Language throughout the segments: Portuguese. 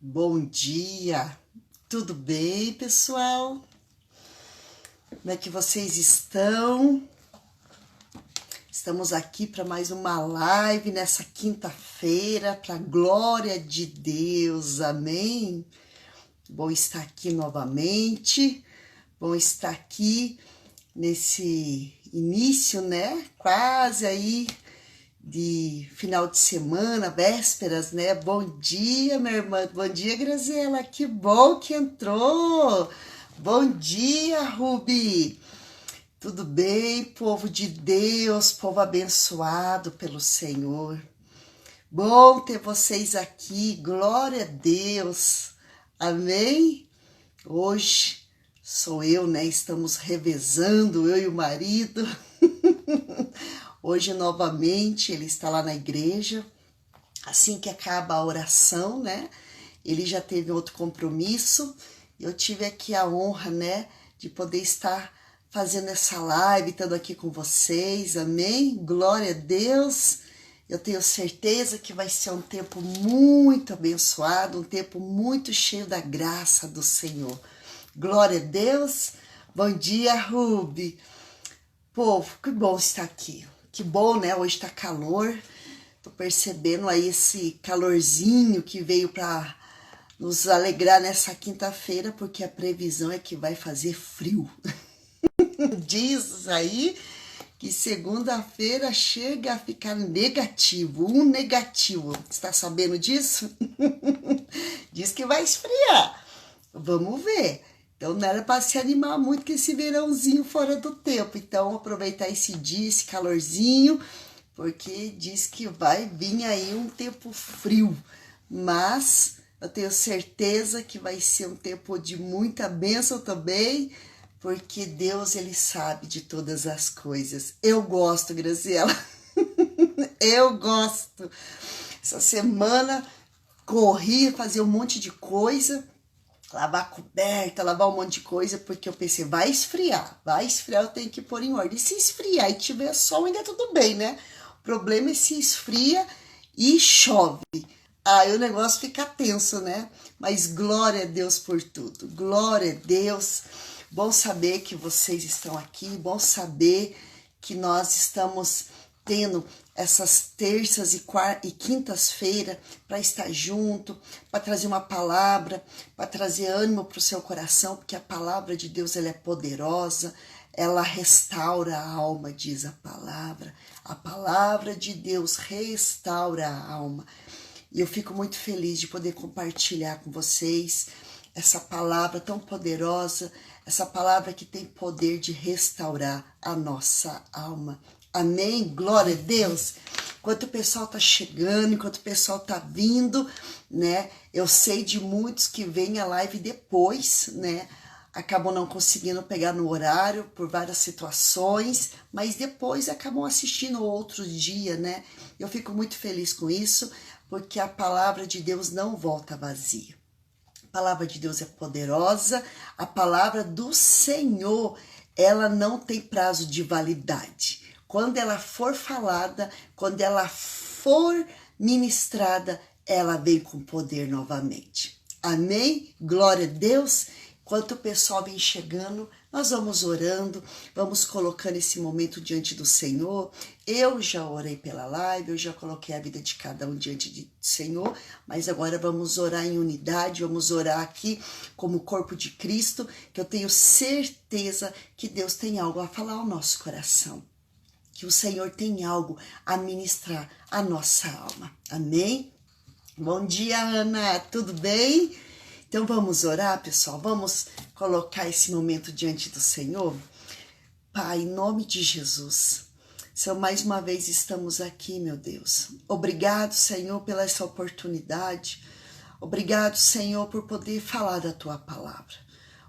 Bom dia, tudo bem, pessoal? Como é que vocês estão? Estamos aqui para mais uma live nessa quinta-feira, para a glória de Deus, amém? Bom estar aqui novamente, bom estar aqui nesse início, né? Quase aí de final de semana, vésperas, né? Bom dia, minha irmã. Bom dia, Graziela. Que bom que entrou. Bom dia, Rubi. Tudo bem, povo de Deus, povo abençoado pelo Senhor. Bom ter vocês aqui. Glória a Deus. Amém? Hoje sou eu, né? Estamos revezando, eu e o marido. Hoje, novamente, ele está lá na igreja. Assim que acaba a oração, né? Ele já teve outro compromisso. Eu tive aqui a honra, né? De poder estar fazendo essa live, estando aqui com vocês. Amém? Glória a Deus. Eu tenho certeza que vai ser um tempo muito abençoado, um tempo muito cheio da graça do Senhor. Glória a Deus. Bom dia, Rubi. Povo, que bom estar aqui. Que bom, né? Hoje tá calor. Tô percebendo aí esse calorzinho que veio para nos alegrar nessa quinta-feira, porque a previsão é que vai fazer frio. Diz aí que segunda-feira chega a ficar negativo, um negativo. Está sabendo disso? Diz que vai esfriar. Vamos ver. Então não era para se animar muito com esse verãozinho fora do tempo. Então aproveitar esse dia, esse calorzinho, porque diz que vai vir aí um tempo frio. Mas eu tenho certeza que vai ser um tempo de muita bênção também, porque Deus, ele sabe de todas as coisas. Eu gosto, Graziela. Eu gosto. Essa semana corri, fazer um monte de coisa, lavar coberta, lavar um monte de coisa, porque eu pensei, vai esfriar, eu tenho que pôr em ordem. E se esfriar e tiver sol, ainda tudo bem, né? O problema é se esfria e chove. Aí o negócio fica tenso, né? Mas glória a Deus por tudo. Glória a Deus. Bom saber que vocês estão aqui, bom saber que nós estamos tendo essas terças e quintas-feiras para estar junto, para trazer uma palavra, para trazer ânimo para o seu coração, porque a palavra de Deus, ela é poderosa, ela restaura a alma, diz a palavra. A palavra de Deus restaura a alma. E eu fico muito feliz de poder compartilhar com vocês essa palavra tão poderosa, essa palavra que tem poder de restaurar a nossa alma. Amém? Glória a Deus. Enquanto o pessoal tá chegando, enquanto o pessoal tá vindo, né? Eu sei de muitos que vêm a live depois, né? Acabam não conseguindo pegar no horário por várias situações, mas depois acabam assistindo outro dia, né? Eu fico muito feliz com isso, porque a palavra de Deus não volta vazia. A palavra de Deus é poderosa, a palavra do Senhor, ela não tem prazo de validade. Quando ela for falada, quando ela for ministrada, ela vem com poder novamente. Amém? Glória a Deus. Enquanto o pessoal vem chegando, nós vamos orando, vamos colocando esse momento diante do Senhor. Eu já orei pela live, eu já coloquei a vida de cada um diante do Senhor, mas agora vamos orar em unidade, vamos orar aqui como corpo de Cristo, que eu tenho certeza que Deus tem algo a falar ao nosso coração, que o Senhor tem algo a ministrar à nossa alma. Amém? Bom dia, Ana, tudo bem? Então vamos orar, pessoal, vamos colocar esse momento diante do Senhor. Pai, em nome de Jesus, Senhor, mais uma vez estamos aqui, meu Deus. Obrigado, Senhor, pela essa oportunidade. Obrigado, Senhor, por poder falar da Tua palavra.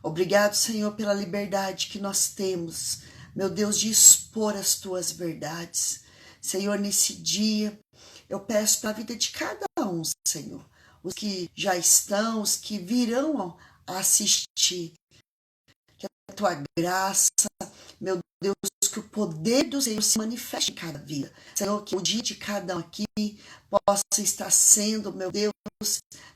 Obrigado, Senhor, pela liberdade que nós temos, meu Deus, de expor as Tuas verdades. Senhor, nesse dia, eu peço para a vida de cada um, Senhor, os que já estão, os que virão a assistir, que a Tua graça, meu Deus, que o poder do Senhor se manifeste em cada vida. Senhor, que o dia de cada um aqui possa estar sendo, meu Deus,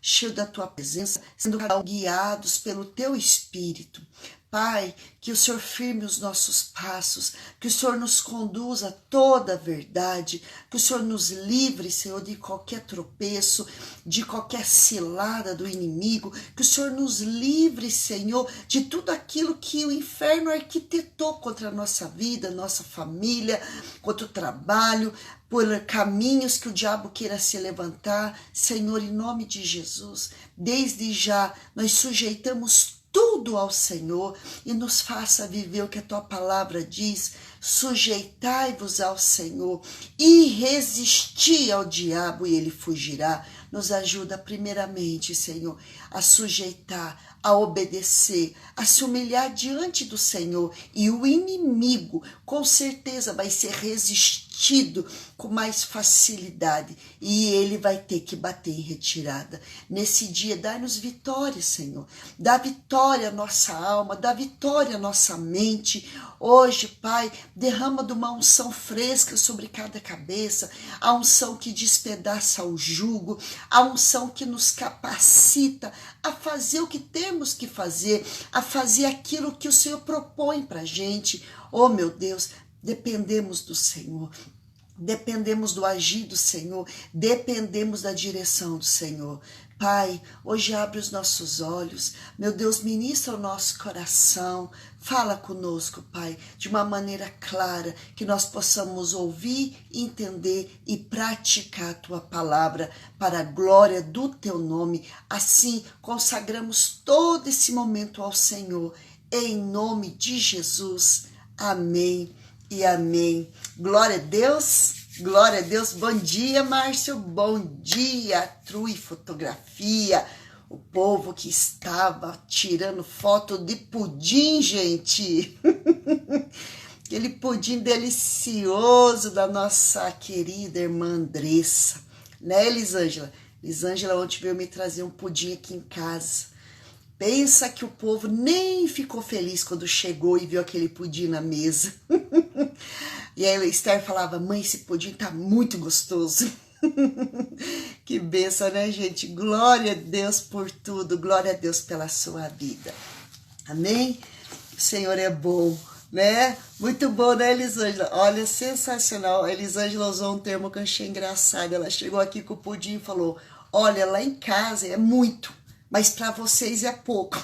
cheio da tua presença, sendo cada um guiados pelo teu Espírito. Pai, que o Senhor firme os nossos passos, que o Senhor nos conduza a toda a verdade, que o Senhor nos livre, Senhor, de qualquer tropeço, de qualquer cilada do inimigo, que o Senhor nos livre, Senhor, de tudo aquilo que o inferno arquitetou contra a nossa vida, nossa família, contra o trabalho, por caminhos que o diabo queira se levantar. Senhor, em nome de Jesus, desde já nós sujeitamos tudo ao Senhor e nos faça viver o que a tua palavra diz: sujeitai-vos ao Senhor e resisti ao diabo e ele fugirá. Nos ajuda primeiramente, Senhor, a sujeitar, a obedecer, a se humilhar diante do Senhor, e o inimigo com certeza vai ser resistido com mais facilidade e ele vai ter que bater em retirada. Nesse dia, dá-nos vitória, Senhor. Dá vitória à nossa alma, dá vitória à nossa mente. Hoje, Pai, derrama de uma unção fresca sobre cada cabeça, a unção que despedaça o jugo, a unção que nos capacita a fazer o que temos que fazer, a fazer aquilo que o Senhor propõe para a gente. Oh, meu Deus, dependemos do Senhor. Dependemos do agir do Senhor, dependemos da direção do Senhor. Pai, hoje abre os nossos olhos, meu Deus, ministra o nosso coração, fala conosco, Pai, de uma maneira clara, que nós possamos ouvir, entender e praticar a Tua palavra para a glória do Teu nome. Assim, consagramos todo esse momento ao Senhor, em nome de Jesus. Amém e amém. Glória a Deus, glória a Deus. Bom dia, Márcio, bom dia, True Fotografia. O povo que estava tirando foto de pudim, gente. Aquele pudim delicioso da nossa querida irmã Andressa, né, Elisângela? Elisângela ontem veio me trazer um pudim aqui em casa. Pensa que o povo nem ficou feliz quando chegou e viu aquele pudim na mesa. E aí a Esther falava: mãe, esse pudim tá muito gostoso. Que bênção, né, gente? Glória a Deus por tudo, glória a Deus pela sua vida. Amém? O Senhor é bom, né? Muito bom, né, Elisângela? Olha, sensacional. A Elisângela usou um termo que eu achei engraçado. Ela chegou aqui com o pudim e falou: olha, lá em casa é muito, mas para vocês é pouco.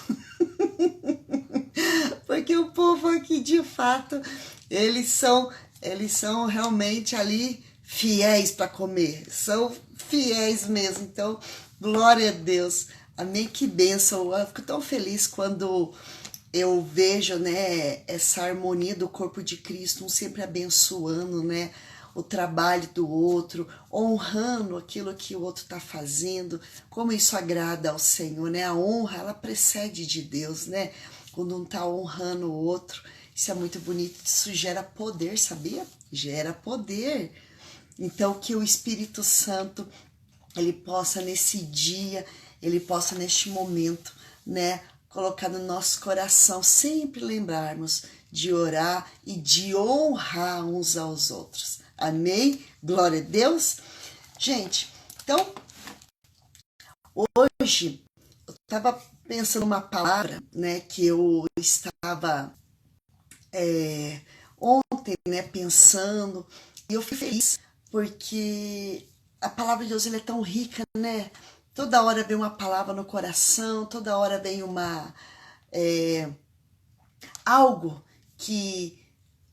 Porque o povo aqui, de fato, eles são realmente ali fiéis para comer. São fiéis mesmo. Então, glória a Deus. Amém, que bênção. Eu fico tão feliz quando eu vejo, né, essa harmonia do corpo de Cristo, um sempre abençoando, né, o trabalho do outro, honrando aquilo que o outro está fazendo. Como isso agrada ao Senhor, né? A honra, ela precede de Deus, né? Quando um está honrando o outro, isso é muito bonito, isso gera poder, sabia? Gera poder. Então, que o Espírito Santo, ele possa nesse dia, ele possa neste momento, né, colocar no nosso coração, sempre lembrarmos de orar e de honrar uns aos outros. Amém? Glória a Deus. Gente, então, hoje eu estava pensando uma palavra, né, que eu estava ontem, né, pensando, e eu fui feliz, porque a palavra de Deus, ele é tão rica, né? Toda hora vem uma palavra no coração, toda hora vem algo que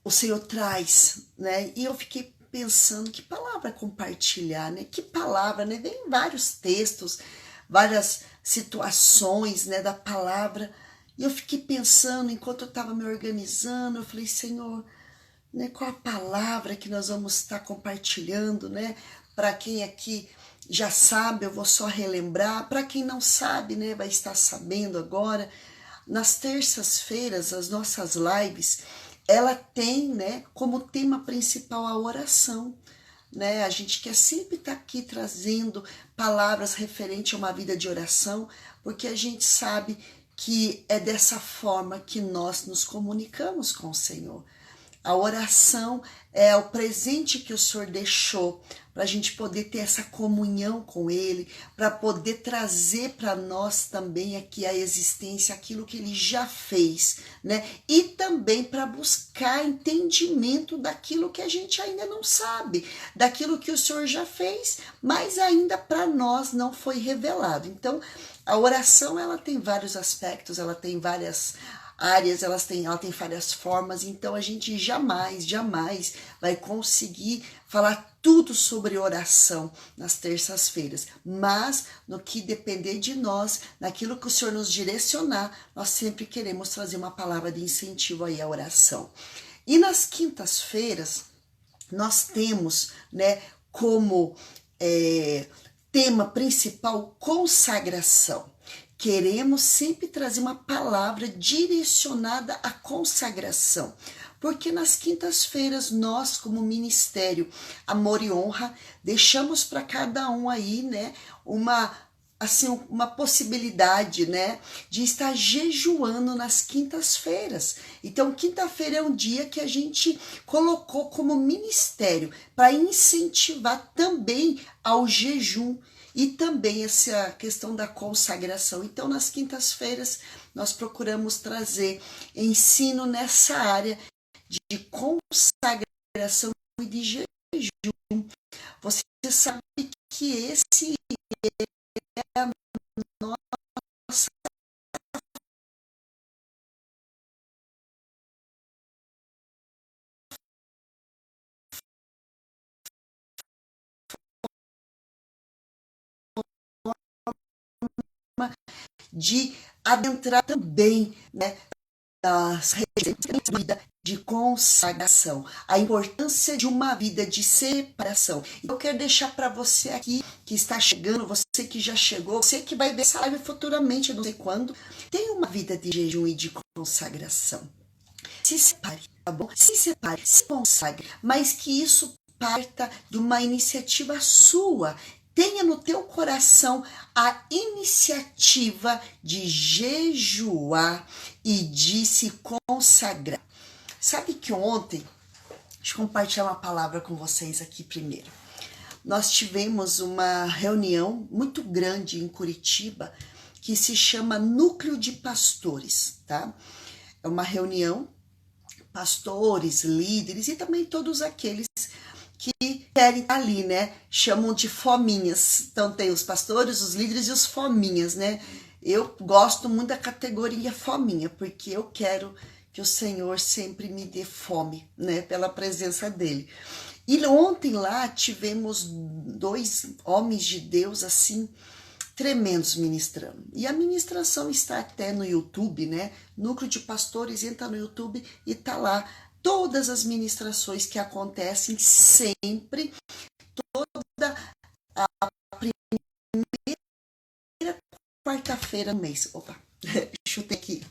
o Senhor traz, né? E eu fiquei pensando, que palavra compartilhar, né? Que palavra, né? Vem vários textos, várias situações, né, da palavra. E eu fiquei pensando, enquanto eu estava me organizando, eu falei: Senhor, né, qual a palavra que nós vamos estar compartilhando, né? Para quem aqui já sabe, eu vou só relembrar. Para quem não sabe, né, vai estar sabendo agora. Nas terças-feiras, as nossas lives, ela tem, né, como tema principal a oração, né? A gente quer sempre estar aqui trazendo palavras referentes a uma vida de oração, porque a gente sabe que é dessa forma que nós nos comunicamos com o Senhor. A oração é o presente que o Senhor deixou para a gente poder ter essa comunhão com Ele, para poder trazer para nós também aqui a existência, aquilo que Ele já fez, né? E também para buscar entendimento daquilo que a gente ainda não sabe, daquilo que o Senhor já fez, mas ainda para nós não foi revelado. Então, a oração, ela tem vários aspectos, ela tem várias áreas, ela tem várias formas, então a gente jamais vai conseguir falar tudo sobre oração nas terças-feiras, mas no que depender de nós, naquilo que o Senhor nos direcionar, nós sempre queremos trazer uma palavra de incentivo aí à oração. E nas quintas-feiras, nós temos, né, como tema principal consagração. Queremos sempre trazer uma palavra direcionada à consagração, porque nas quintas-feiras nós, como ministério Amor e Honra, deixamos para cada um aí, né, uma possibilidade, né, de estar jejuando nas quintas-feiras. Então, quinta-feira é um dia que a gente colocou como ministério para incentivar também ao jejum e também essa questão da consagração. Então, nas quintas-feiras, nós procuramos trazer ensino nessa área de consagração e de jejum. Você sabe que esse é a nossa forma de adentrar também, né, das vida de consagração, a importância de uma vida de separação. Eu quero deixar para você aqui que está chegando, você que já chegou, você que vai ver essa live futuramente, eu não sei quando, tem uma vida de jejum e de consagração. Se separe, tá bom? Se separe, se consagre, mas que isso parta de uma iniciativa sua. Tenha no teu coração a iniciativa de jejuar e de se consagrar. Sabe que ontem, deixa eu compartilhar uma palavra com vocês aqui primeiro. Nós tivemos uma reunião muito grande em Curitiba que se chama Núcleo de Pastores, tá? É uma reunião, pastores, líderes e também todos aqueles que querem estar ali, né? Chamam de fominhas. Então tem os pastores, os líderes e os fominhas, né? Eu gosto muito da categoria fominha, porque eu quero que o Senhor sempre me dê fome, né? Pela presença dele. E ontem lá tivemos 2 homens de Deus, assim, tremendos ministrando. E a ministração está até no YouTube, né? Núcleo de Pastores, entra no YouTube e tá lá todas as ministrações que acontecem sempre, toda a primeira quarta-feira do mês. Opa, chutei aqui.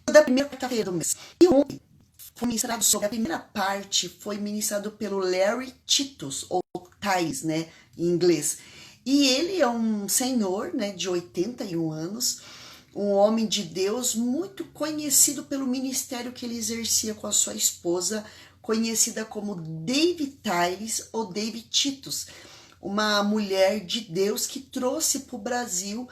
Toda a primeira quarta-feira do mês. E ontem foi ministrado sobre a primeira parte, foi ministrado pelo Larry Titus, ou Tais, né, em inglês. E ele é um senhor, né, de 81 anos, um homem de Deus muito conhecido pelo ministério que ele exercia com a sua esposa, conhecida como David Tales ou David Titus, uma mulher de Deus que trouxe para o Brasil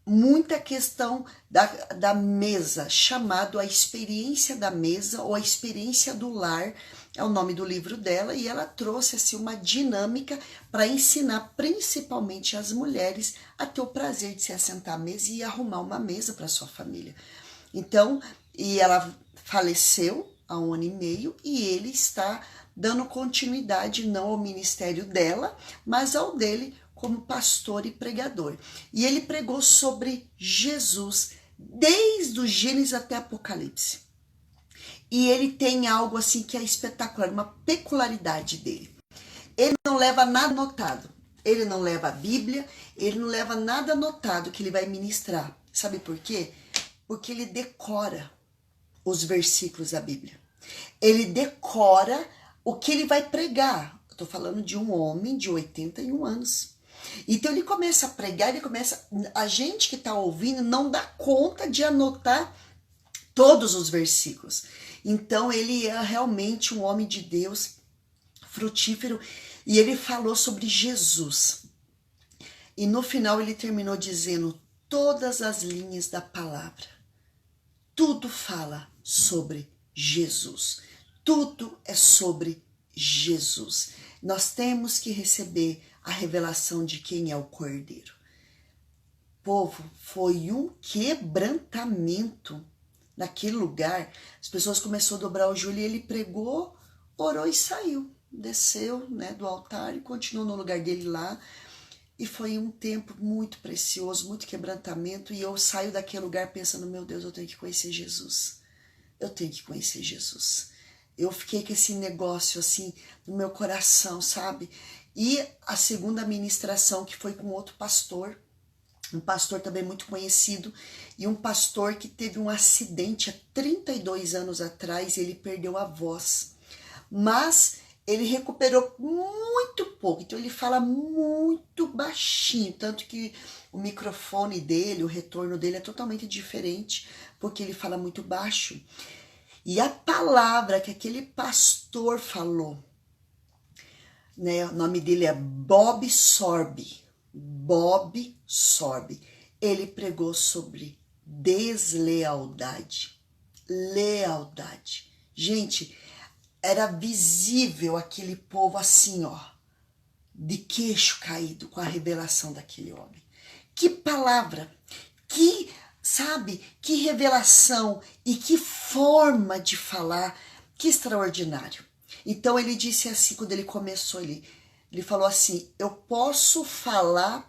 muita questão da mesa, chamado A Experiência da Mesa ou A Experiência do Lar, é o nome do livro dela, e ela trouxe assim, uma dinâmica para ensinar principalmente as mulheres a ter o prazer de se assentar à mesa e arrumar uma mesa para sua família. Então, e ela faleceu há 1 ano e meio e ele está dando continuidade não ao ministério dela, mas ao dele como pastor e pregador. E ele pregou sobre Jesus desde o Gênesis até Apocalipse. E ele tem algo assim que é espetacular, uma peculiaridade dele. Ele não leva nada anotado. Ele não leva a Bíblia, ele não leva nada anotado que ele vai ministrar. Sabe por quê? Porque ele decora os versículos da Bíblia. Ele decora o que ele vai pregar. Eu tô falando de um homem de 81 anos. Então ele começa a pregar, a gente que está ouvindo não dá conta de anotar todos os versículos. Então ele é realmente um homem de Deus, frutífero, e ele falou sobre Jesus. E no final ele terminou dizendo todas as linhas da palavra. Tudo fala sobre Jesus. Tudo é sobre Jesus. Nós temos que receber a revelação de quem é o Cordeiro. Povo, foi um quebrantamento naquele lugar. As pessoas começaram a dobrar o joelho e ele pregou, orou e saiu. Desceu, né, do altar e continuou no lugar dele lá. E foi um tempo muito precioso, muito quebrantamento. E eu saio daquele lugar pensando, meu Deus, eu tenho que conhecer Jesus. Eu tenho que conhecer Jesus. Eu fiquei com esse negócio assim no meu coração, sabe? E a segunda ministração que foi com outro pastor, um pastor também muito conhecido, e um pastor que teve um acidente há 32 anos atrás e ele perdeu a voz. Mas ele recuperou muito pouco, então ele fala muito baixinho, tanto que o microfone dele, o retorno dele é totalmente diferente, porque ele fala muito baixo. E a palavra que aquele pastor falou, né, o nome dele é Bob Sorbe. Bob Sorbe. Ele pregou sobre deslealdade, lealdade. Gente, era visível aquele povo assim, ó, de queixo caído com a revelação daquele homem. Que palavra, que, sabe, que revelação e que forma de falar, que extraordinário. Então ele disse assim, quando ele começou, ele falou assim, eu posso falar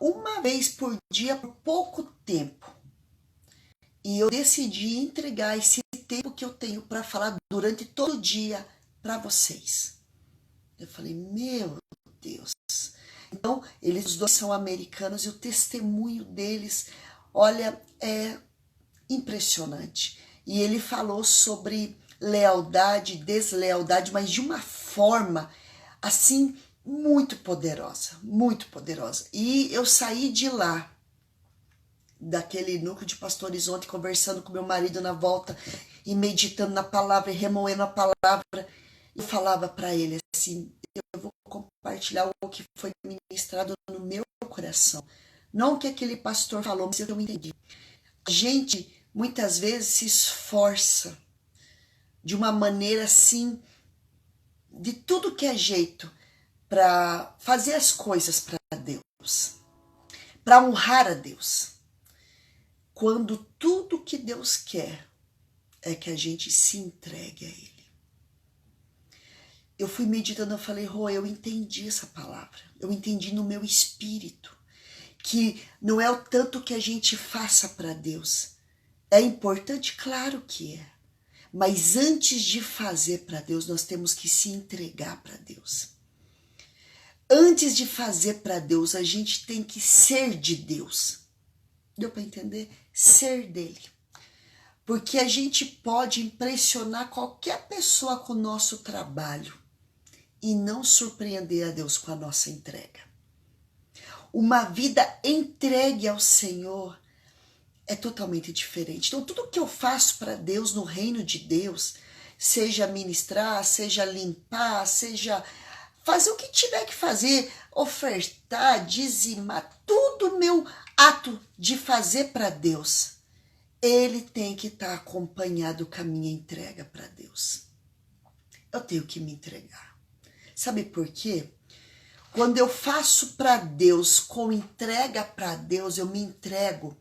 uma vez por dia por pouco tempo. E eu decidi entregar esse tempo que eu tenho para falar durante todo o dia para vocês. Eu falei, meu Deus. Então, os dois são americanos e o testemunho deles, olha, é impressionante. E ele falou sobre lealdade, deslealdade, mas de uma forma assim muito poderosa, muito poderosa. E eu saí de lá, daquele núcleo de pastores ontem, conversando com meu marido na volta e meditando na palavra e remoendo a palavra. Eu falava para ele assim, eu vou compartilhar o que foi ministrado no meu coração. Não o que aquele pastor falou, mas eu entendi. A gente muitas vezes se esforça de uma maneira assim, de tudo que é jeito, para fazer as coisas para Deus, para honrar a Deus. Quando tudo que Deus quer é que a gente se entregue a Ele. Eu fui meditando, eu falei, Rô, eu entendi essa palavra. Eu entendi no meu espírito que não é o tanto que a gente faça para Deus. É importante? Claro que é. Mas antes de fazer para Deus, nós temos que se entregar para Deus. Antes de fazer para Deus, a gente tem que ser de Deus. Deu para entender? Ser dele. Porque a gente pode impressionar qualquer pessoa com o nosso trabalho e não surpreender a Deus com a nossa entrega. Uma vida entregue ao Senhor é totalmente diferente. Então, tudo que eu faço para Deus no reino de Deus, seja ministrar, seja limpar, seja fazer o que tiver que fazer, ofertar, dizimar, tudo meu ato de fazer para Deus, ele tem que estar acompanhado com a minha entrega para Deus. Eu tenho que me entregar. Sabe por quê? Quando eu faço para Deus, com entrega para Deus, eu me entrego,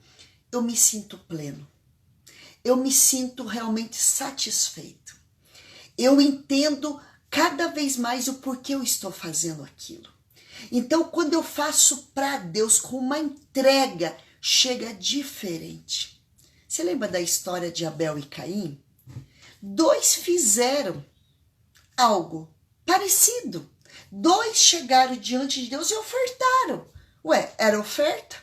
eu me sinto pleno. Eu me sinto realmente satisfeito. Eu entendo cada vez mais o porquê eu estou fazendo aquilo. Então, quando eu faço para Deus com uma entrega, chega diferente. Você lembra da história de Abel e Caim? Dois fizeram algo parecido. Dois chegaram diante de Deus e ofertaram. Ué, era oferta?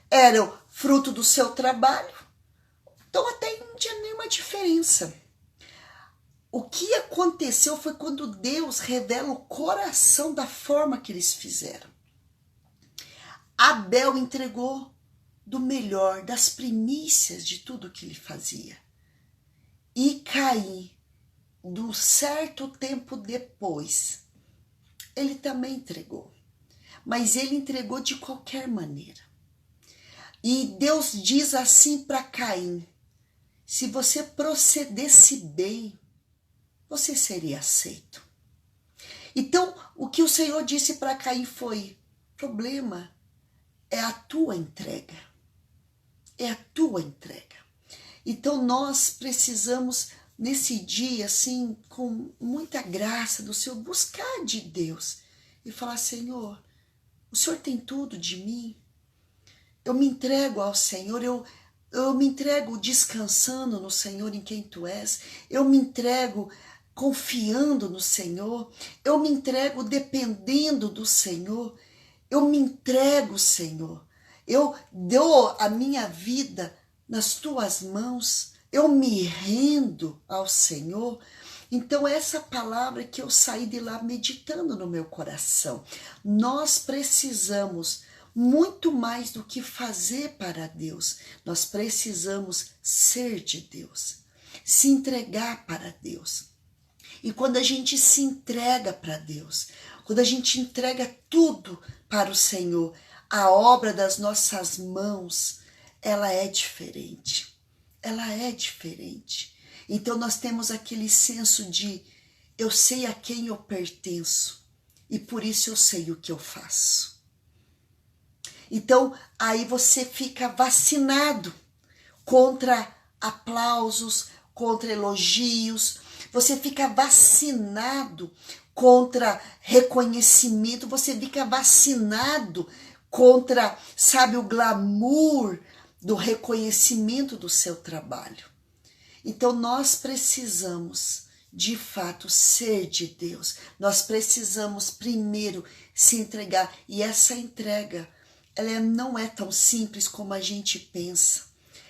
Era o fruto do seu trabalho? Então até não tinha nenhuma diferença. O que aconteceu foi quando Deus revela o coração da forma que eles fizeram. Abel entregou do melhor, das primícias de tudo que ele fazia. E Caim, de um certo tempo depois, ele também entregou. Mas ele entregou de qualquer maneira. E Deus diz assim para Caim: se você procedesse bem, você seria aceito. Então, o que o Senhor disse para Caim foi: problema é a tua entrega. É a tua entrega. Então, nós precisamos, nesse dia, assim, com muita graça do Senhor, buscar de Deus e falar: Senhor, o Senhor tem tudo de mim. Eu me entrego ao Senhor, eu me entrego descansando no Senhor em quem Tu és. Eu me entrego confiando no Senhor. Eu me entrego dependendo do Senhor. Eu me entrego, Senhor. Eu dou a minha vida nas Tuas mãos. Eu me rendo ao Senhor. Então, essa palavra que eu saí de lá meditando no meu coração. Nós precisamos muito mais do que fazer para Deus. Nós precisamos ser de Deus, se entregar para Deus. E quando a gente se entrega para Deus, quando a gente entrega tudo para o Senhor, a obra das nossas mãos, ela é diferente. Ela é diferente. Então nós temos aquele senso de eu sei a quem eu pertenço e por isso eu sei o que eu faço. Então, aí você fica vacinado contra aplausos, contra elogios, você fica vacinado contra reconhecimento, você fica vacinado contra, sabe, o glamour do reconhecimento do seu trabalho. Então, nós precisamos, de fato, ser de Deus. Nós precisamos primeiro se entregar, e essa entrega ela não é tão simples como a gente pensa.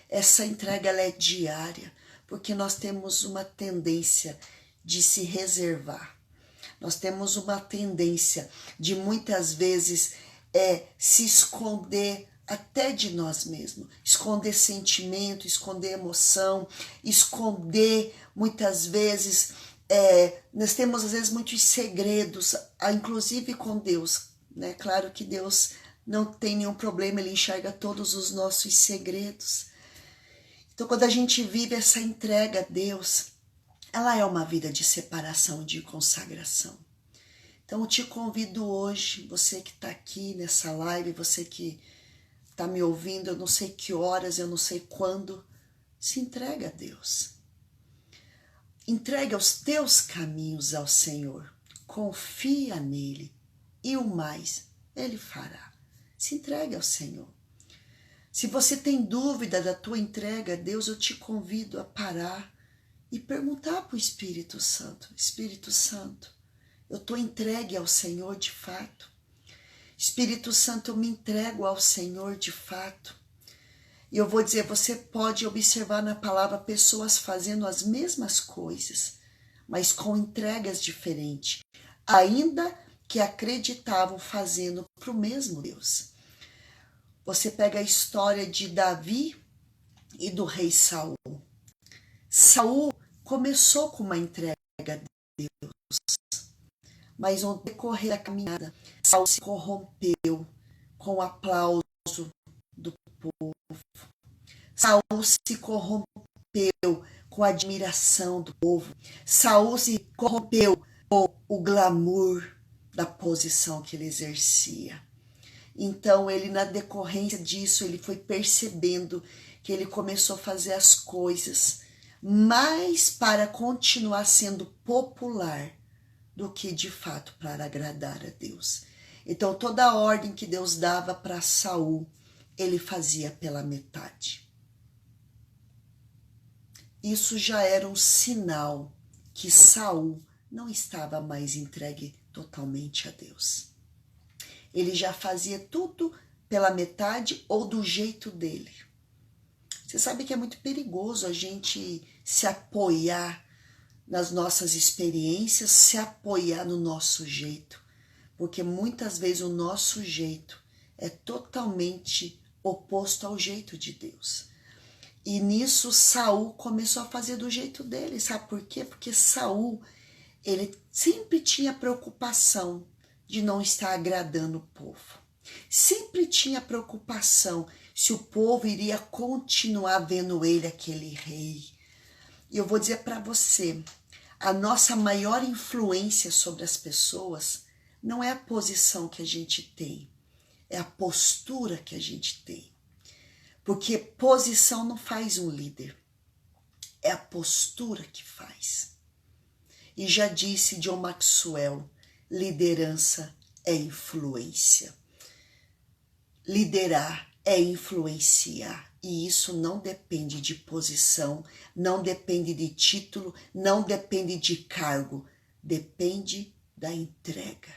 Essa entrega ela é diária, porque nós temos uma tendência de se reservar. Nós temos uma tendência de muitas vezes se esconder até de nós mesmos. Esconder sentimento, esconder emoção, esconder muitas vezes. Nós temos às vezes muitos segredos, inclusive com Deus, né? Claro que Deus não tem nenhum problema, Ele enxerga todos os nossos segredos. Então, quando a gente vive essa entrega a Deus, ela é uma vida de separação, de consagração. Então, eu te convido hoje, você que está aqui nessa live, você que está me ouvindo, eu não sei que horas, eu não sei quando, se entrega a Deus. Entrega os teus caminhos ao Senhor, confia nele e o mais Ele fará. Se entregue ao Senhor. Se você tem dúvida da tua entrega a Deus, eu te convido a parar e perguntar para o Espírito Santo: Espírito Santo, eu estou entregue ao Senhor de fato? Espírito Santo, eu me entrego ao Senhor de fato? E eu vou dizer, você pode observar na palavra pessoas fazendo as mesmas coisas, mas com entregas diferentes, ainda que acreditavam fazendo para o mesmo Deus. Você pega a história de Davi e do rei Saul. Saul começou com uma entrega a Deus, mas no decorrer da caminhada, Saul se corrompeu com o aplauso do povo. Saul se corrompeu com a admiração do povo. Saul se corrompeu com o glamour da posição que ele exercia. Então, ele, na decorrência disso, ele foi percebendo que ele começou a fazer as coisas mais para continuar sendo popular do que, de fato, para agradar a Deus. Então, toda a ordem que Deus dava para Saul, ele fazia pela metade. Isso já era um sinal que Saul não estava mais entregue totalmente a Deus. Ele já fazia tudo pela metade ou do jeito dele. Você sabe que é muito perigoso a gente se apoiar nas nossas experiências, se apoiar no nosso jeito, porque muitas vezes o nosso jeito é totalmente oposto ao jeito de Deus. E nisso Saul começou a fazer do jeito dele, sabe por quê? Porque Saul, ele sempre tinha preocupação de não estar agradando o povo. Sempre tinha preocupação se o povo iria continuar vendo ele aquele rei. E eu vou dizer para você, a nossa maior influência sobre as pessoas não é a posição que a gente tem, é a postura que a gente tem. Porque posição não faz um líder, é a postura que faz. E já disse John Maxwell, liderança é influência. Liderar é influenciar. E isso não depende de posição, não depende de título, não depende de cargo. Depende da entrega.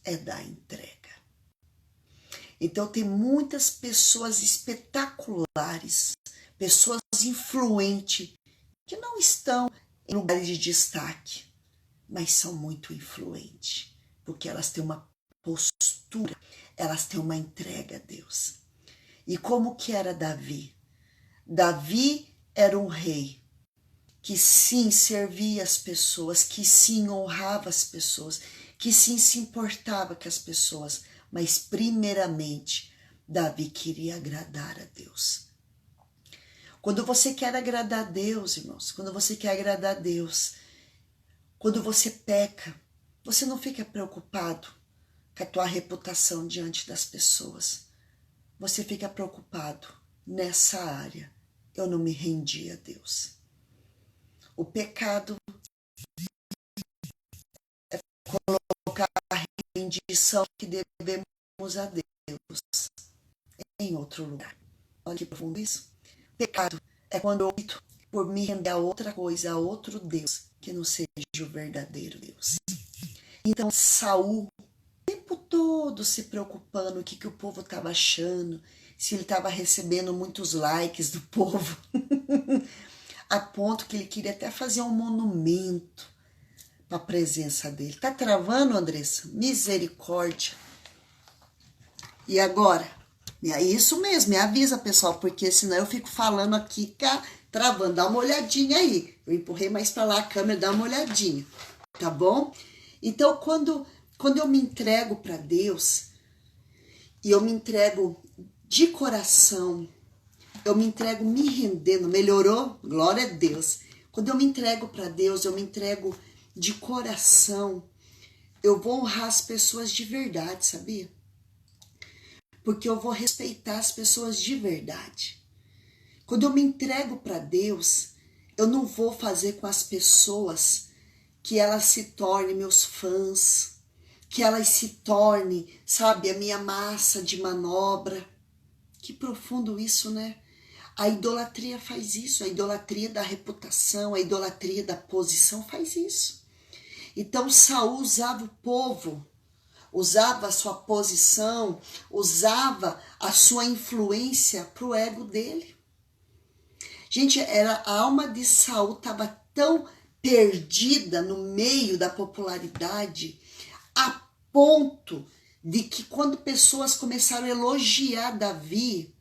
É da entrega. Então tem muitas pessoas espetaculares, pessoas influentes, que não estão em lugares de destaque, mas são muito influentes, porque elas têm uma postura, elas têm uma entrega a Deus. E como que era Davi? Davi era um rei que sim servia as pessoas, que sim honrava as pessoas, que sim se importava com as pessoas, mas primeiramente Davi queria agradar a Deus. Quando você quer agradar a Deus, irmãos, quando você quer agradar a Deus, quando você peca, você não fica preocupado com a tua reputação diante das pessoas. Você fica preocupado nessa área. Eu não me rendi a Deus. O pecado é colocar a rendição que devemos a Deus em outro lugar. Olha que profundo isso. Pecado é quando eu opto por me render a outra coisa, a outro Deus, que não seja o verdadeiro Deus. Então, Saul, o tempo todo se preocupando o que o povo estava achando, se ele estava recebendo muitos likes do povo, a ponto que ele queria até fazer um monumento para a presença dele. Tá travando, Andressa? Misericórdia. E agora? É isso mesmo, me avisa, pessoal, porque senão eu fico falando aqui, travando. Dá uma olhadinha aí. Eu empurrei mais para lá a câmera, dá uma olhadinha, tá bom? Então, quando eu me entrego para Deus, e eu me entrego de coração, eu me entrego me rendendo, melhorou? Glória a Deus. Quando eu me entrego para Deus, eu me entrego de coração, eu vou honrar as pessoas de verdade, sabia? Porque eu vou respeitar as pessoas de verdade. Quando eu me entrego para Deus, eu não vou fazer com as pessoas que elas se tornem meus fãs, que elas se tornem, sabe, a minha massa de manobra. Que profundo isso, né? A idolatria faz isso, a idolatria da reputação, a idolatria da posição faz isso. Então Saul usava o povo, usava a sua posição, usava a sua influência para o ego dele. Gente, a alma de Saul estava tão perdida no meio da popularidade, a ponto de que quando pessoas começaram a elogiar Davi,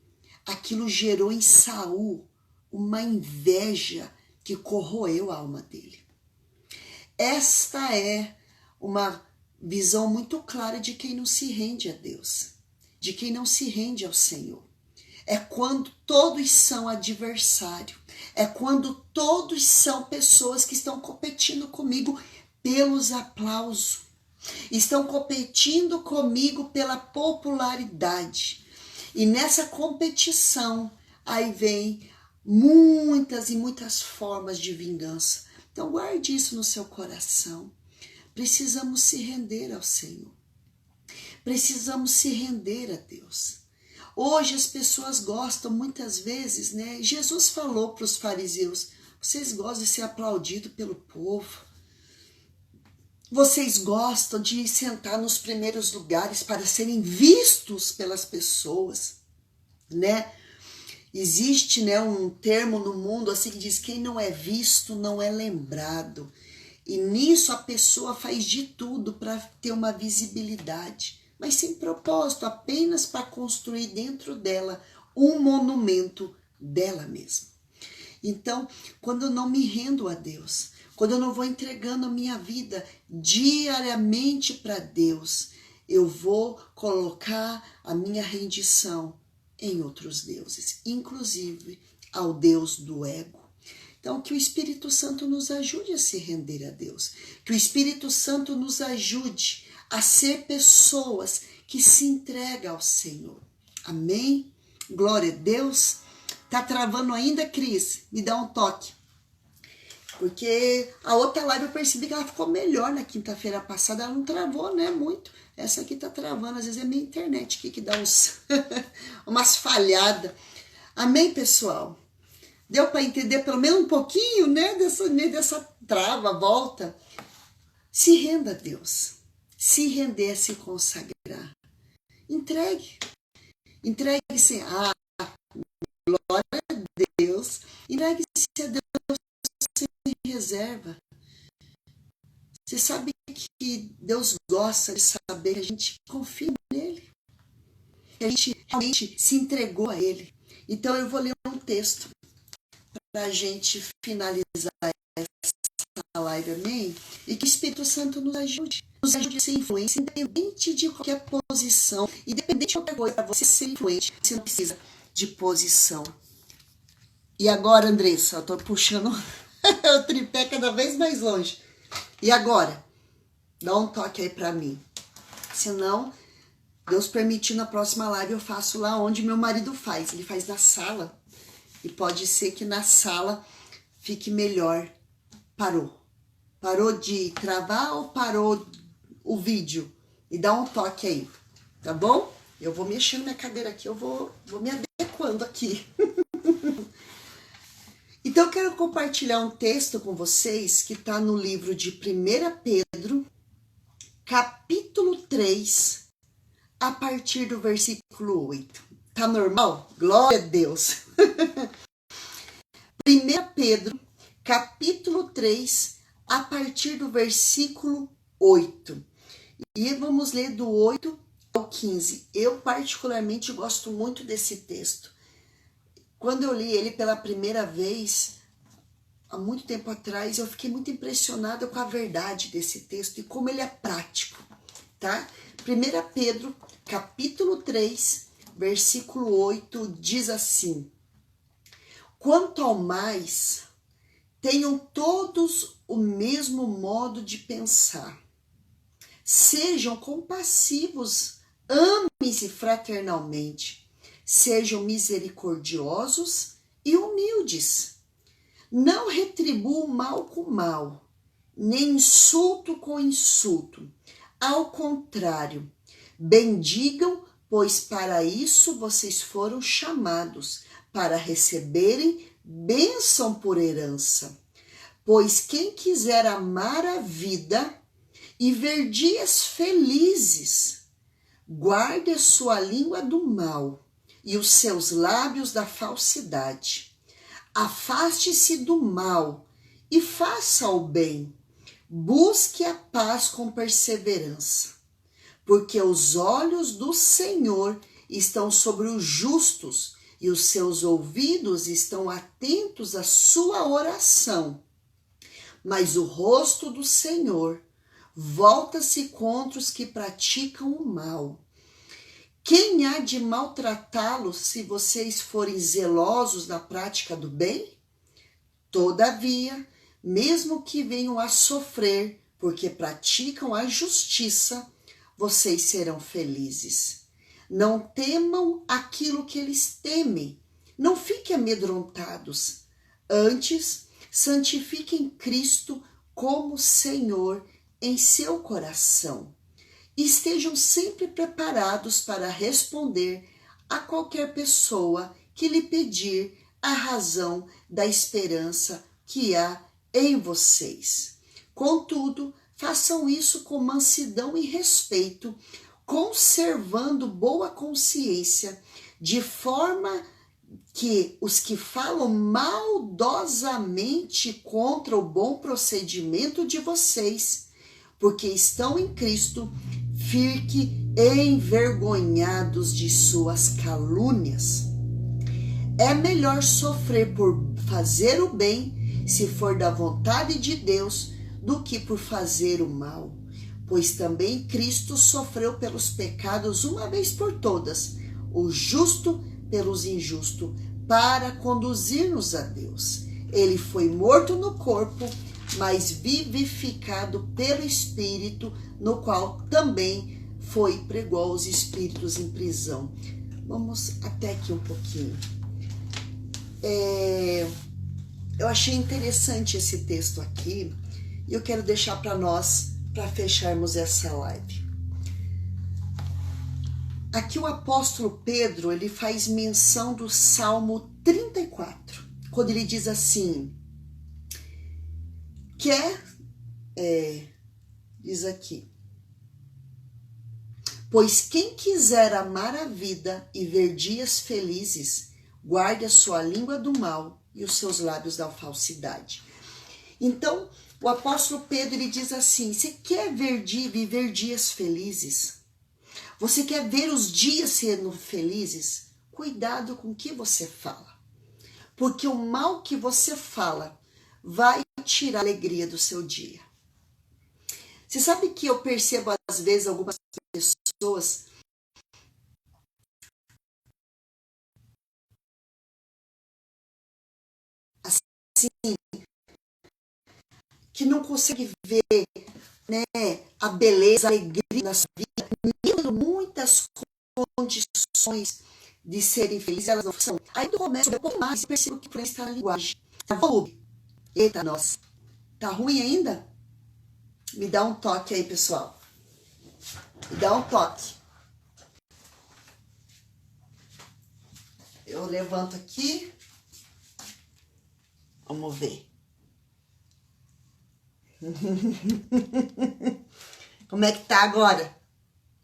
aquilo gerou em Saul uma inveja que corroeu a alma dele. Esta é uma visão muito clara de quem não se rende a Deus, de quem não se rende ao Senhor. É quando todos são adversários, é quando todos são pessoas que estão competindo comigo pelos aplausos, estão competindo comigo pela popularidade. E nessa competição, aí vem muitas e muitas formas de vingança. Então guarde isso no seu coração. Precisamos se render ao Senhor. Precisamos se render a Deus. Hoje as pessoas gostam muitas vezes, né? Jesus falou para os fariseus, vocês gostam de ser aplaudidos pelo povo. Vocês gostam de sentar nos primeiros lugares para serem vistos pelas pessoas, né? Existe, né, um termo no mundo assim que diz: quem não é visto não é lembrado. E nisso a pessoa faz de tudo para ter uma visibilidade, mas sem propósito, apenas para construir dentro dela um monumento dela mesma. Então, quando eu não me rendo a Deus, quando eu não vou entregando a minha vida diariamente para Deus, eu vou colocar a minha rendição em outros deuses, inclusive ao Deus do ego. Então, que o Espírito Santo nos ajude a se render a Deus, que o Espírito Santo nos ajude a ser pessoas que se entregam ao Senhor. Amém? Glória a Deus. Tá travando ainda, Cris? Me dá um toque. Porque a outra live eu percebi que ela ficou melhor na quinta-feira passada, ela não travou, né, muito. Essa aqui tá travando, às vezes é minha internet aqui que dá umas falhadas. Amém, pessoal? Deu para entender pelo menos um pouquinho, né, dessa trava, volta? Se renda a Deus. Se render, se consagrar. Entregue. Entregue-se a glória a Deus. Entregue-se a Deus sem reserva. Você sabe que Deus gosta de saber que a gente confia nele. Que a gente realmente se entregou a ele. Então eu vou ler um texto para a gente finalizar essa live, amém? E que o Espírito Santo nos ajude a ser influência, independente de qualquer posição, independente de qualquer coisa, para você ser influente, você não precisa de posição. E agora, Andressa, eu estou puxando o tripé cada vez mais longe. E agora? Dá um toque aí para mim. Senão, Deus permitir, na próxima live eu faço lá onde meu marido faz. Ele faz na sala. E pode ser que na sala fique melhor. Parou. Parou de travar ou parou o vídeo? E dá um toque aí, tá bom? Eu vou mexendo minha cadeira aqui, eu vou me adequando aqui. Então eu quero compartilhar um texto com vocês que está no livro de 1 Pedro, capítulo 3, a partir do versículo 8. Tá normal? Glória a Deus! 1 Pedro, capítulo 3, a partir do versículo 8. E vamos ler do 8 ao 15. Eu particularmente gosto muito desse texto. Quando eu li ele pela primeira vez, há muito tempo atrás, eu fiquei muito impressionada com a verdade desse texto e como ele é prático, tá? 1 Pedro, capítulo 3, versículo 8, diz assim: quanto ao mais, tenham todos o mesmo modo de pensar. Sejam compassivos, amem-se fraternalmente, sejam misericordiosos e humildes. Não retribuam mal com mal, nem insulto com insulto. Ao contrário, bendigam, pois para isso vocês foram chamados, para receberem bênção por herança. Pois quem quiser amar a vida e ver dias felizes, guarde a sua língua do mal e os seus lábios da falsidade. Afaste-se do mal e faça o bem. Busque a paz com perseverança, porque os olhos do Senhor estão sobre os justos e os seus ouvidos estão atentos à sua oração. Mas o rosto do Senhor volta-se contra os que praticam o mal. Quem há de maltratá-los se vocês forem zelosos na prática do bem? Todavia, mesmo que venham a sofrer porque praticam a justiça, vocês serão felizes. Não temam aquilo que eles temem, não fiquem amedrontados. Antes, santifiquem Cristo como Senhor em seu coração. Estejam sempre preparados para responder a qualquer pessoa que lhe pedir a razão da esperança que há em vocês. Contudo, façam isso com mansidão e respeito, conservando boa consciência, de forma que os que falam maldosamente contra o bom procedimento de vocês, porque estão em Cristo, fiquem envergonhados de suas calúnias. É melhor sofrer por fazer o bem, se for da vontade de Deus, do que por fazer o mal. Pois também Cristo sofreu pelos pecados uma vez por todas, o justo pelos injustos, para conduzir-nos a Deus. Ele foi morto no corpo, mas vivificado pelo Espírito, no qual também foi pregou aos espíritos em prisão. Vamos até aqui um pouquinho. Eu achei interessante esse texto aqui e eu quero deixar para nós, para fecharmos essa live. Aqui o apóstolo Pedro, ele faz menção do Salmo 34, quando ele diz assim, diz aqui, pois quem quiser amar a vida e ver dias felizes, guarde a sua língua do mal e os seus lábios da falsidade. Então, o apóstolo Pedro, ele diz assim, você quer viver dias felizes? Você quer ver os dias sendo felizes? Cuidado com o que você fala. Porque o mal que você fala vai tirar a alegria do seu dia. Você sabe que eu percebo às vezes algumas pessoas assim, que não consegue ver, né, a beleza, a alegria na sua vida, tendo muitas condições de serem felizes, elas não são. Aí eu começo a ver um pouco mais e percebo que por aí está a linguagem. Eita, nossa. Tá ruim ainda? Me dá um toque aí, pessoal. Me dá um toque. Eu levanto aqui. Vamos ver. Como é que tá agora?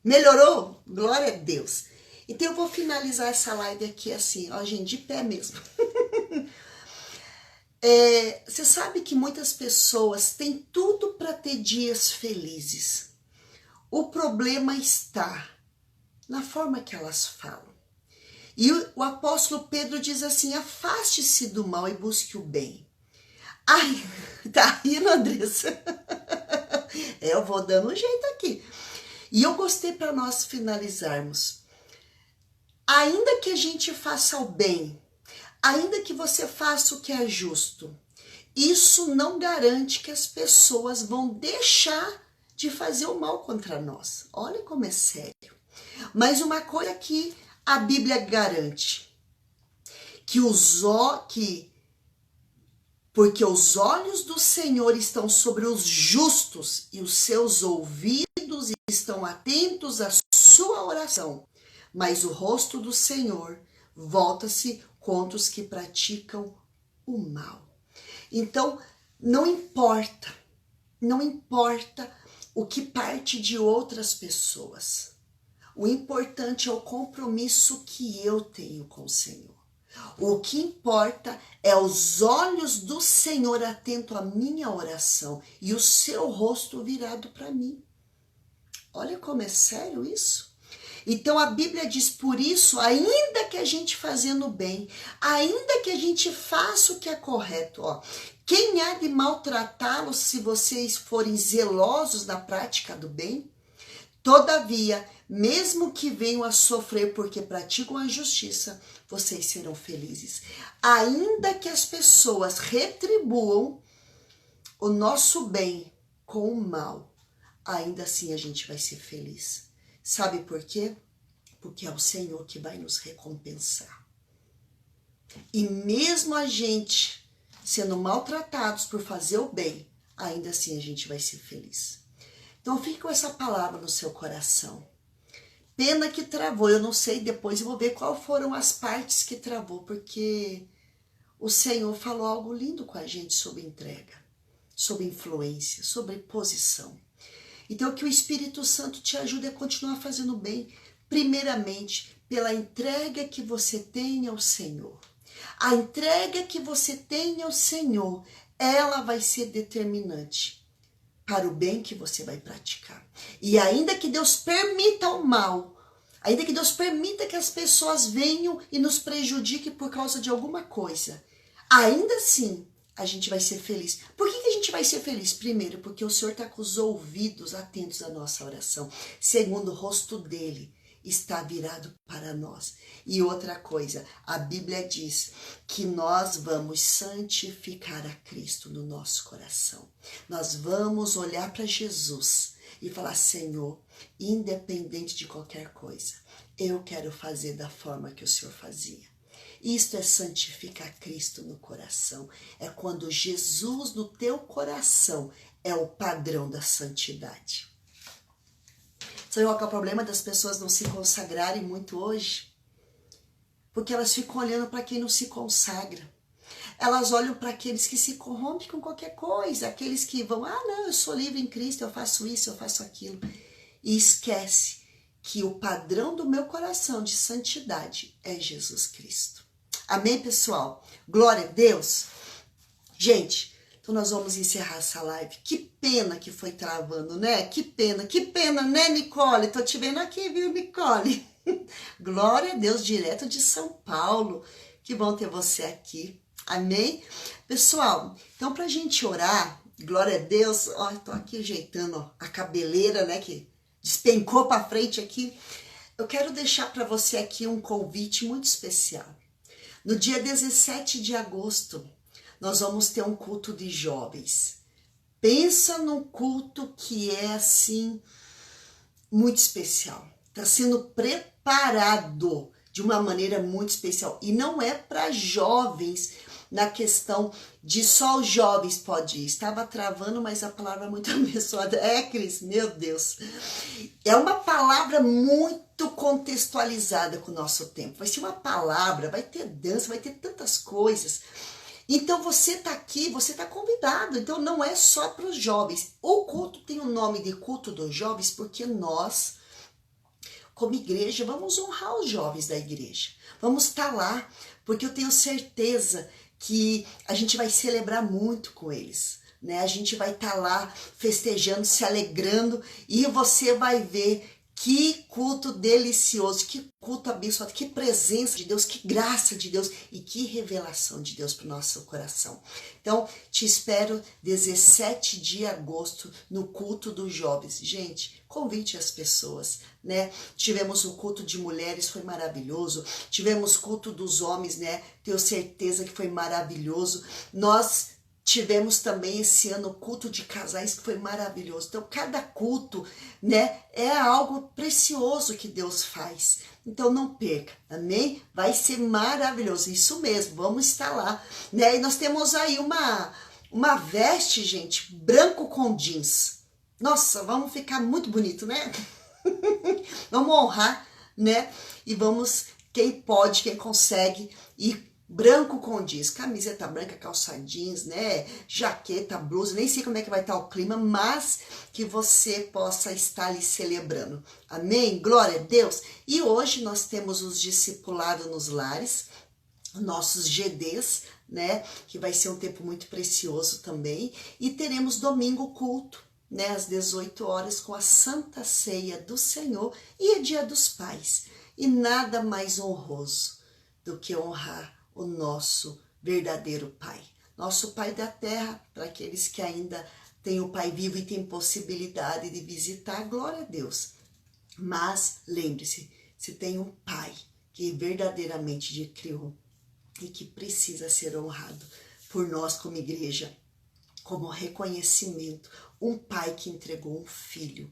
Melhorou? Glória a Deus. Então eu vou finalizar essa live aqui assim, ó, gente, de pé mesmo. Você sabe que muitas pessoas têm tudo para ter dias felizes. O problema está na forma que elas falam. E o apóstolo Pedro diz assim, afaste-se do mal e busque o bem. Ai, tá rindo, Andressa? Eu vou dando um jeito aqui. E eu gostei para nós finalizarmos. Ainda que a gente faça o bem, ainda que você faça o que é justo, isso não garante que as pessoas vão deixar de fazer o mal contra nós. Olha como é sério. Mas uma coisa que a Bíblia garante, porque os olhos do Senhor estão sobre os justos e os seus ouvidos estão atentos à sua oração, mas o rosto do Senhor volta-se contra os que praticam o mal. Então, não importa o que parte de outras pessoas. O importante é o compromisso que eu tenho com o Senhor. O que importa é os olhos do Senhor atento à minha oração e o seu rosto virado para mim. Olha como é sério isso. Então a Bíblia diz, por isso, ainda que a gente fazendo bem, ainda que a gente faça o que é correto, ó, quem há de maltratá-los se vocês forem zelosos na prática do bem? Todavia, mesmo que venham a sofrer porque praticam a justiça, vocês serão felizes. Ainda que as pessoas retribuam o nosso bem com o mal, ainda assim a gente vai ser feliz. Sabe por quê? Porque é o Senhor que vai nos recompensar. E mesmo a gente sendo maltratados por fazer o bem, ainda assim a gente vai ser feliz. Então fique com essa palavra no seu coração. Pena que travou, eu não sei, depois eu vou ver qual foram as partes que travou, porque o Senhor falou algo lindo com a gente sobre entrega, sobre influência, sobre posição. Então que o Espírito Santo te ajude a continuar fazendo bem, primeiramente pela entrega que você tem ao Senhor. A entrega que você tem ao Senhor, ela vai ser determinante para o bem que você vai praticar. E ainda que Deus permita o mal, Ainda que Deus permita que as pessoas venham e nos prejudiquem por causa de alguma coisa, ainda assim a gente vai ser feliz. Por que a gente vai ser feliz? Primeiro, porque o Senhor está com os ouvidos atentos à nossa oração. Segundo, o rosto dele está virado para nós. E outra coisa, a Bíblia diz que nós vamos santificar a Cristo no nosso coração. Nós vamos olhar para Jesus e falar: Senhor, independente de qualquer coisa, eu quero fazer da forma que o Senhor fazia. Isto é santificar Cristo no coração. É quando Jesus no teu coração é o padrão da santidade. Sabe qual que é o problema das pessoas não se consagrarem muito hoje? Porque elas ficam olhando para quem não se consagra. Elas olham para aqueles que se corrompem com qualquer coisa, aqueles que vão: não, eu sou livre em Cristo, eu faço isso, eu faço aquilo. E esquece que o padrão do meu coração de santidade é Jesus Cristo. Amém, pessoal? Glória a Deus. Gente, então nós vamos encerrar essa live. Que pena que foi travando, né? Que pena, né, Nicole? Tô te vendo aqui, viu, Nicole? Glória a Deus, direto de São Paulo. Que bom ter você aqui. Amém? Pessoal, então pra gente orar, glória a Deus, ó, tô aqui ajeitando ó, a cabeleira, né, que despencou pra frente aqui. Eu quero deixar para você aqui um convite muito especial. No dia 17 de agosto, nós vamos ter um culto de jovens. Pensa num culto que é, assim, muito especial. Está sendo preparado de uma maneira muito especial. E não é para jovens na questão de só os jovens podem ir. Estava travando, mas a palavra é muito abençoada. É, Cris, meu Deus. É uma palavra muito contextualizada com o nosso tempo. Vai ser uma palavra, vai ter dança, vai ter tantas coisas. Então você está aqui, você está convidado. Então não é só para os jovens. O culto tem o nome de culto dos jovens porque nós, como igreja, vamos honrar os jovens da igreja. Vamos estar lá, porque eu tenho certeza que a gente vai celebrar muito com eles, né? A gente vai estar lá festejando, se alegrando, e você vai ver que culto delicioso, que culto abençoado, que presença de Deus, que graça de Deus e que revelação de Deus para o nosso coração. Então, te espero 17 de agosto no culto dos jovens. Gente, convite as pessoas, né? Tivemos o culto de mulheres, foi maravilhoso. Tivemos culto dos homens, né? Tenho certeza que foi maravilhoso. Nós tivemos também esse ano o culto de casais, que foi maravilhoso. Então, cada culto, né, é algo precioso que Deus faz. Então, não perca, amém? Vai ser maravilhoso, isso mesmo, vamos estar lá, né? E nós temos aí uma veste, gente, branco com jeans. Nossa, vamos ficar muito bonito, né? Vamos honrar, né? E vamos, quem pode, quem consegue, ir branco com jeans, camiseta branca, calça jeans, né, jaqueta, blusa, nem sei como é que vai estar o clima, mas que você possa estar ali celebrando. Amém? Glória a Deus! E hoje nós temos os discipulados nos lares, nossos GDs, né, que vai ser um tempo muito precioso também, e teremos domingo culto, né, às 18 horas com a Santa Ceia do Senhor, e é Dia dos Pais. E nada mais honroso do que honrar o nosso verdadeiro Pai. Nosso Pai da Terra, para aqueles que ainda têm o Pai vivo e têm possibilidade de visitar, glória a Deus. Mas lembre-se, se tem um Pai que verdadeiramente te criou e que precisa ser honrado por nós como igreja, como reconhecimento, um Pai que entregou um filho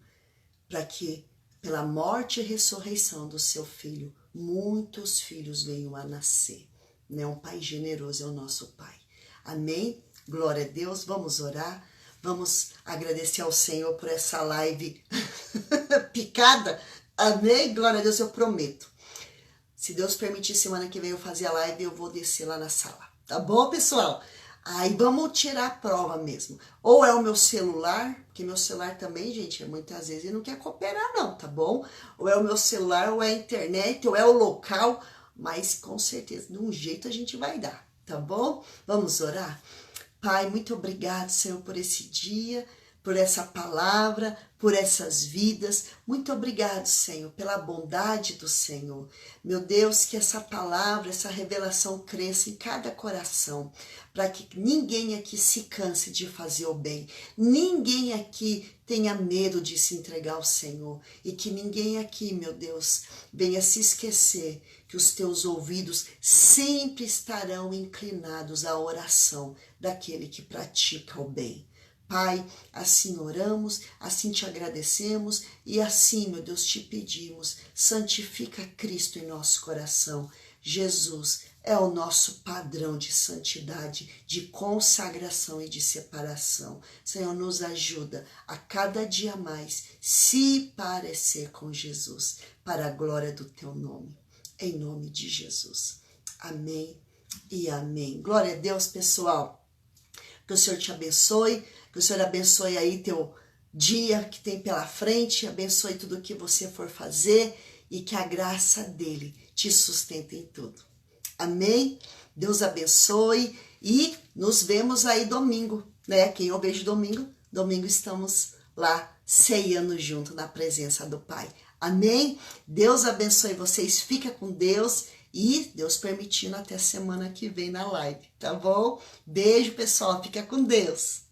para que, pela morte e ressurreição do seu filho, muitos filhos venham a nascer. Né? Um Pai generoso é o nosso Pai. Amém? Glória a Deus. Vamos orar. Vamos agradecer ao Senhor por essa live picada. Amém? Glória a Deus, eu prometo. Se Deus permitir, semana que vem eu fazer a live, eu vou descer lá na sala. Tá bom, pessoal? Aí vamos tirar a prova mesmo. Ou é o meu celular, porque meu celular também, gente, muitas vezes ele não quer cooperar não, tá bom? Ou é o meu celular, ou é a internet, ou é o local, mas com certeza, de um jeito a gente vai dar, tá bom? Vamos orar? Pai, muito obrigado, Senhor, por esse dia. por essa palavra, por essas vidas. Muito obrigado, Senhor, pela bondade do Senhor. Meu Deus, que essa palavra, essa revelação cresça em cada coração, para que ninguém aqui se canse de fazer o bem, ninguém aqui tenha medo de se entregar ao Senhor, e que ninguém aqui, meu Deus, venha se esquecer que os teus ouvidos sempre estarão inclinados à oração daquele que pratica o bem. Pai, assim oramos, assim te agradecemos e assim, meu Deus, te pedimos, santifica Cristo em nosso coração. Jesus é o nosso padrão de santidade, de consagração e de separação. Senhor, nos ajuda a cada dia mais se parecer com Jesus, para a glória do teu nome. Em nome de Jesus. Amém e amém. Glória a Deus, pessoal. Que o Senhor te abençoe, que o Senhor abençoe aí teu dia que tem pela frente, abençoe tudo o que você for fazer e que a graça dele te sustente em tudo. Amém? Deus abençoe e nos vemos aí domingo, né? Quem eu vejo domingo estamos lá ceiando junto na presença do Pai. Amém? Deus abençoe vocês, fica com Deus e Deus permitindo até semana que vem na live, tá bom? Beijo, pessoal, fica com Deus.